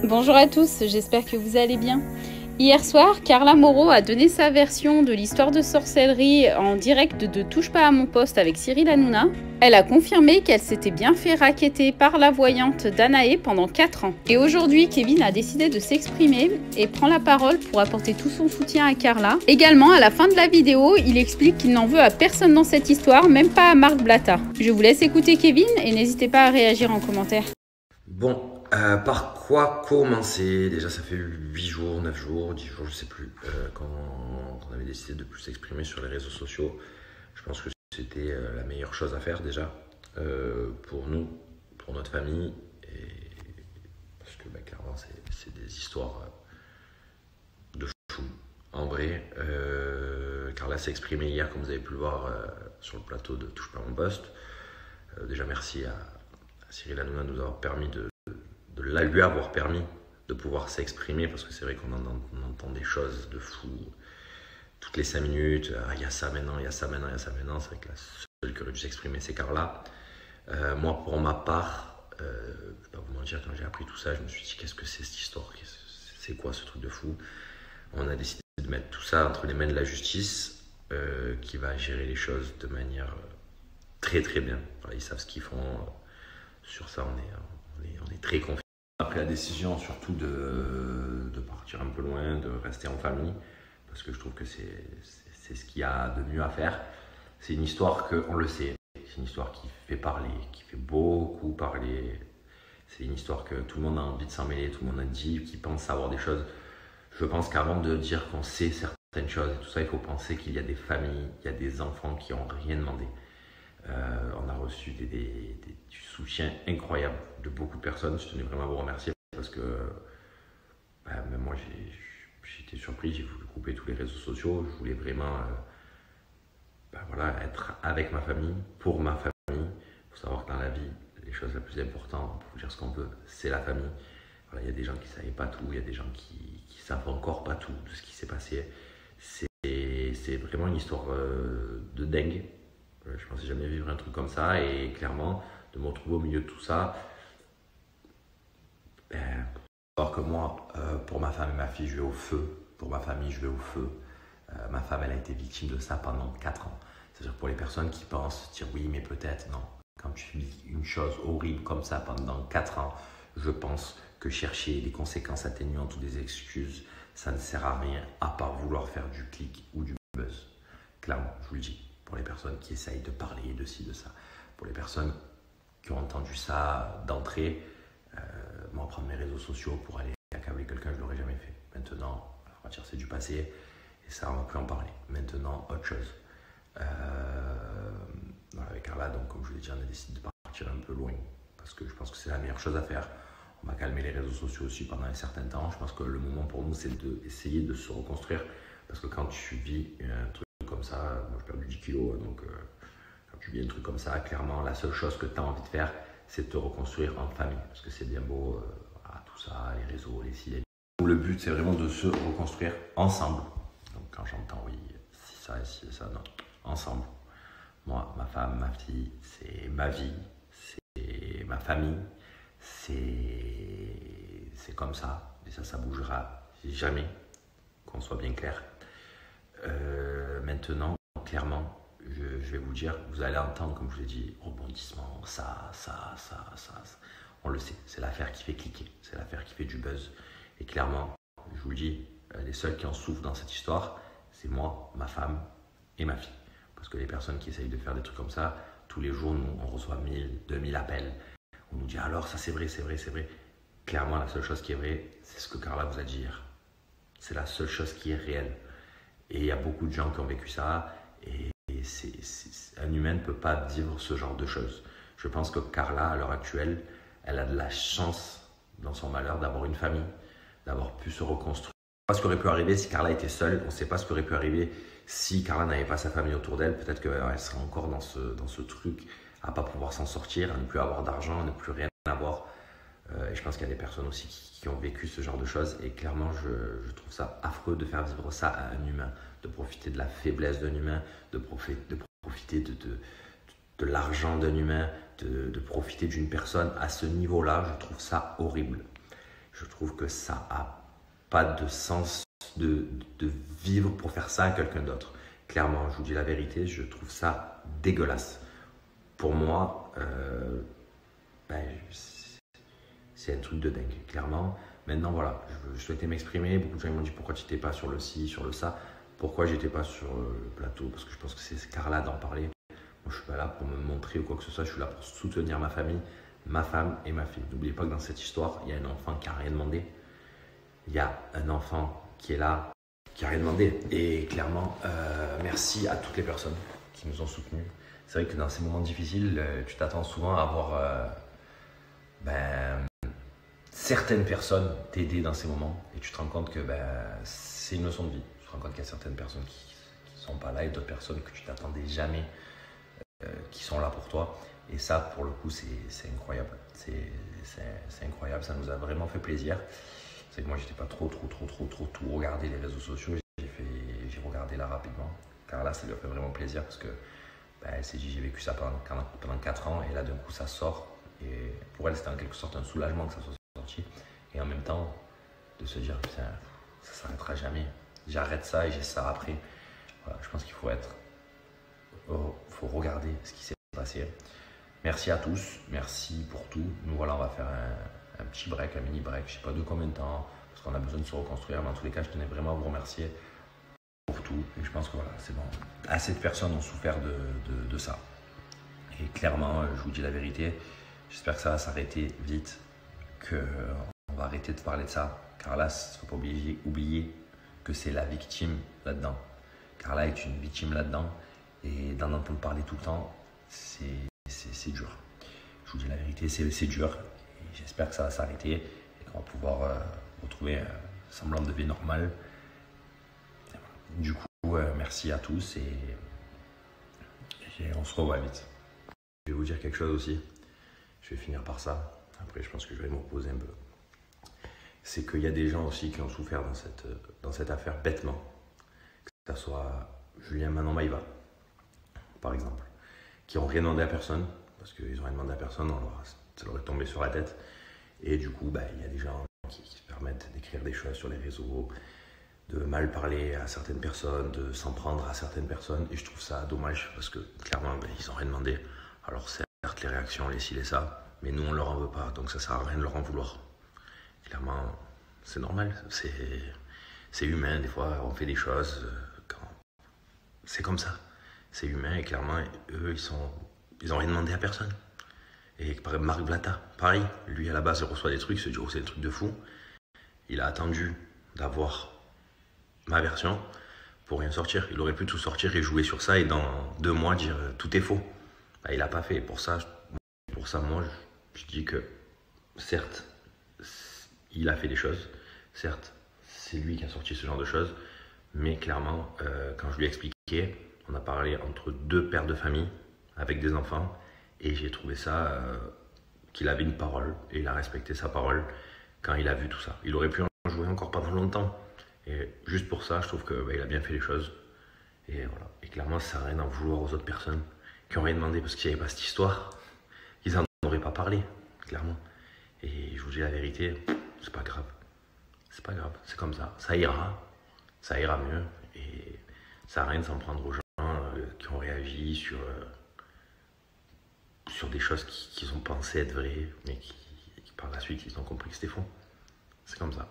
Bonjour à tous, j'espère que vous allez bien. Hier soir, Carla Moreau a donné sa version de l'histoire de sorcellerie en direct de Touche pas à mon poste avec Cyril Hanouna. Elle a confirmé qu'elle s'était bien fait racketter par la voyante Danae pendant 4 ans. Et aujourd'hui, Kevin a décidé de s'exprimer et prend la parole pour apporter tout son soutien à Carla. Également, à la fin de la vidéo, il explique qu'il n'en veut à personne dans cette histoire, même pas à Marc Blatta. Je vous laisse écouter Kevin et n'hésitez pas à réagir en commentaire. Bon, par quoi commencer? Déjà, ça fait 8 jours, 9 jours, 10 jours, je sais plus, quand on avait décidé de plus s'exprimer sur les réseaux sociaux. Je pense que c'était la meilleure chose à faire déjà, pour nous, pour notre famille, et parce que clairement, c'est des histoires de fou. En vrai, Carla s'est exprimée hier, comme vous avez pu le voir, sur le plateau de Touche pas à mon poste. Déjà, merci à Cyril Hanouna de nous avoir permis lui avoir permis de pouvoir s'exprimer, parce que c'est vrai qu'on entend des choses de fou toutes les 5 minutes. Il y a ça maintenant, il y a ça maintenant, il y a ça maintenant. C'est vrai que la seule qui aurait dû s'exprimer, c'est Carla. Moi, pour ma part, je ne vais pas vous mentir, quand j'ai appris tout ça, je me suis dit, qu'est-ce que c'est cette histoire? C'est quoi ce truc de fou? On a décidé de mettre tout ça entre les mains de la justice, qui va gérer les choses de manière très très bien. Voilà, ils savent ce qu'ils font. Sur ça, on est très confiants. On a pris la décision surtout de partir un peu loin, de rester en famille, parce que je trouve que c'est ce qu'il y a de mieux à faire. C'est une histoire on le sait, c'est une histoire qui fait parler, qui fait beaucoup parler. C'est une histoire que tout le monde a envie de s'en mêler, tout le monde a dit, qui pense savoir des choses. Je pense qu'avant de dire qu'on sait certaines choses et tout ça, il faut penser qu'il y a des familles, il y a des enfants qui n'ont rien demandé. On a reçu du soutien incroyable de beaucoup de personnes. Je tenais vraiment à vous remercier parce que même moi j'ai été surpris, j'ai voulu couper tous les réseaux sociaux. Je voulais vraiment être avec ma famille, pour ma famille. Il faut savoir que dans la vie, les choses les plus importantes, pour dire ce qu'on veut, c'est la famille. Voilà, il y a des gens qui ne savaient pas tout, il y a des gens qui ne savent encore pas tout de ce qui s'est passé. C'est vraiment une histoire de dingue. Je pensais jamais vivre un truc comme ça, et clairement, de me retrouver au milieu de tout ça, alors que moi, pour ma femme et ma fille, je vais au feu. Pour ma famille, je vais au feu. Ma femme, elle a été victime de ça pendant 4 ans. C'est-à-dire pour les personnes qui pensent, dire oui, mais peut-être, non. Quand tu vis une chose horrible comme ça pendant 4 ans, je pense que chercher des conséquences atténuantes ou des excuses, ça ne sert à rien, à part vouloir faire du clic ou du buzz. Clairement, je vous le dis. Pour les personnes qui essayent de parler de ci, de ça. Pour les personnes qui ont entendu ça d'entrée, moi, prendre mes réseaux sociaux pour aller accabler quelqu'un, je ne l'aurais jamais fait. Maintenant, on va dire c'est du passé, et ça, on ne va plus en parler. Maintenant, autre chose. Voilà, avec Carla, donc, comme je vous l'ai dit, on a décidé de partir un peu loin, parce que je pense que c'est la meilleure chose à faire. On va calmer les réseaux sociaux aussi pendant un certain temps. Je pense que le moment pour nous, c'est d'essayer de se reconstruire, parce que quand tu vis un truc comme ça, moi j'ai perdu 10 kilos, donc quand tu vis un truc comme ça, clairement la seule chose que tu as envie de faire, c'est de te reconstruire en famille, parce que c'est bien beau, tout ça, les réseaux, les ci, les... Le but, c'est vraiment de se reconstruire ensemble. Donc quand j'entends oui, si ça et si ça, non, ensemble. Moi, ma femme, ma fille, c'est ma vie, c'est ma famille, c'est comme ça, et ça bougera jamais, qu'on soit bien clair. Maintenant, clairement, je vais vous dire, vous allez entendre, comme je vous l'ai dit, rebondissement, ça. On le sait, c'est l'affaire qui fait cliquer, c'est l'affaire qui fait du buzz. Et clairement, je vous le dis, les seuls qui en souffrent dans cette histoire, c'est moi, ma femme et ma fille. Parce que les personnes qui essayent de faire des trucs comme ça, tous les jours, on reçoit 1000, 2000 appels. On nous dit alors, ça c'est vrai. Clairement, la seule chose qui est vraie, c'est ce que Carla vous a dit hier. C'est la seule chose qui est réelle. Et il y a beaucoup de gens qui ont vécu ça, et un humain ne peut pas vivre ce genre de choses. Je pense que Carla, à l'heure actuelle, elle a de la chance dans son malheur d'avoir une famille, d'avoir pu se reconstruire. On ne sait pas ce qui aurait pu arriver si Carla était seule, on ne sait pas ce qui aurait pu arriver si Carla n'avait pas sa famille autour d'elle. Peut-être qu'elle serait encore dans ce truc à ne pas pouvoir s'en sortir, à ne plus avoir d'argent, à ne plus rien avoir. Et je pense qu'il y a des personnes aussi qui ont vécu ce genre de choses, et clairement je trouve ça affreux de faire vivre ça à un humain, de profiter de la faiblesse d'un humain, de profiter de l'argent d'un humain, de profiter d'une personne à ce niveau-là. Je trouve ça horrible. Je trouve que ça n'a pas de sens de vivre pour faire ça à quelqu'un d'autre. Clairement, je vous dis la vérité, je trouve ça dégueulasse. Pour moi, c'est un truc de dingue, clairement. Maintenant, voilà, je souhaitais m'exprimer. Beaucoup de gens m'ont dit pourquoi tu n'étais pas sur le ci, sur le ça. Pourquoi j'étais pas sur le plateau? Parce que je pense que c'est Carla d'en parler. Moi, je suis pas là pour me montrer ou quoi que ce soit. Je suis là pour soutenir ma famille, ma femme et ma fille. N'oubliez pas que dans cette histoire, il y a un enfant qui n'a rien demandé. Il y a un enfant qui est là, qui n'a rien demandé. Et clairement, merci à toutes les personnes qui nous ont soutenus. C'est vrai que dans ces moments difficiles, tu t'attends souvent à avoir certaines personnes t'aider dans ces moments. Et tu te rends compte que c'est une leçon de vie. Tu te rends compte qu'il y a certaines personnes qui ne sont pas là et d'autres personnes que tu t'attendais jamais qui sont là pour toi. Et ça, pour le coup, c'est incroyable. C'est incroyable. Ça nous a vraiment fait plaisir. C'est que moi, j'étais pas trop tout regarder les réseaux sociaux. J'ai regardé là rapidement. Car là, ça lui a fait vraiment plaisir parce que elle s'est dit, j'ai vécu ça pendant 4 ans et là, d'un coup, ça sort. Et pour elle, c'était en quelque sorte un soulagement que ça soit sorti. Et en même temps, de se dire, putain, ça s'arrêtera jamais. J'arrête ça et j'ai ça après. Voilà, je pense qu'il faut faut regarder ce qui s'est passé. Merci à tous, merci pour tout. Nous voilà, on va faire un petit break, un mini break. Je ne sais pas de combien de temps, parce qu'on a besoin de se reconstruire. Mais en tous les cas, je tenais vraiment à vous remercier pour tout. Et je pense que voilà, c'est bon. Assez de personnes ont souffert de ça. Et clairement, je vous dis la vérité, j'espère que ça va s'arrêter vite, qu'on va arrêter de parler de ça. Carla, il ne faut pas oublier que c'est la victime là-dedans. Carla est une victime là-dedans. Et d'en entendre parler tout le temps, c'est dur. Je vous dis la vérité, c'est dur. Et j'espère que ça va s'arrêter et qu'on va pouvoir retrouver un semblant de vie normale. Du coup, merci à tous et on se revoit vite. Je vais vous dire quelque chose aussi. Je vais finir par ça. Après, je pense que je vais me reposer un peu. C'est qu'il y a des gens aussi qui ont souffert dans cette affaire bêtement. Que ce soit Julien Manon Maïva, par exemple, qui n'ont rien demandé à personne, parce qu'ils n'ont rien demandé à personne, ça leur est tombé sur la tête. Et du coup, il y a des gens qui se permettent d'écrire des choses sur les réseaux, de mal parler à certaines personnes, de s'en prendre à certaines personnes. Et je trouve ça dommage, parce que clairement, ils n'ont rien demandé. Alors certes, les réactions, les ci, les ça, mais nous, on ne leur en veut pas, donc ça ne sert à rien de leur en vouloir. Clairement, c'est normal, c'est humain, des fois, on fait des choses, c'est comme ça. C'est humain et clairement, eux, ils n'ont rien demandé à personne. Et Marc Blatta, pareil, lui à la base, il reçoit des trucs, il se dit, oh, c'est un truc de fou. Il a attendu d'avoir ma version pour rien sortir. Il aurait pu tout sortir et jouer sur ça et dans 2 mois dire tout est faux. Il n'a pas fait. Pour ça, moi, je dis que certes, il a fait des choses. Certes, c'est lui qui a sorti ce genre de choses. Mais clairement, quand je lui ai expliqué, on a parlé entre 2 pères de famille avec des enfants et j'ai trouvé ça qu'il avait une parole et il a respecté sa parole quand il a vu tout ça. Il aurait pu en jouer encore pendant longtemps et juste pour ça, je trouve qu'il a bien fait les choses. Et voilà. Et clairement, ça sert à rien d'en vouloir aux autres personnes qui n'ont rien demandé parce qu'il n'y avait pas cette histoire. Ils n'en auraient pas parlé, clairement. Et je vous dis la vérité, c'est pas grave. C'est pas grave, c'est comme ça. Ça ira mieux. Et ça sert à rien de s'en prendre aux gens qui ont réagi sur des choses qu'ils ont pensé être vraies, mais qui par la suite, ils ont compris que c'était faux. C'est comme ça.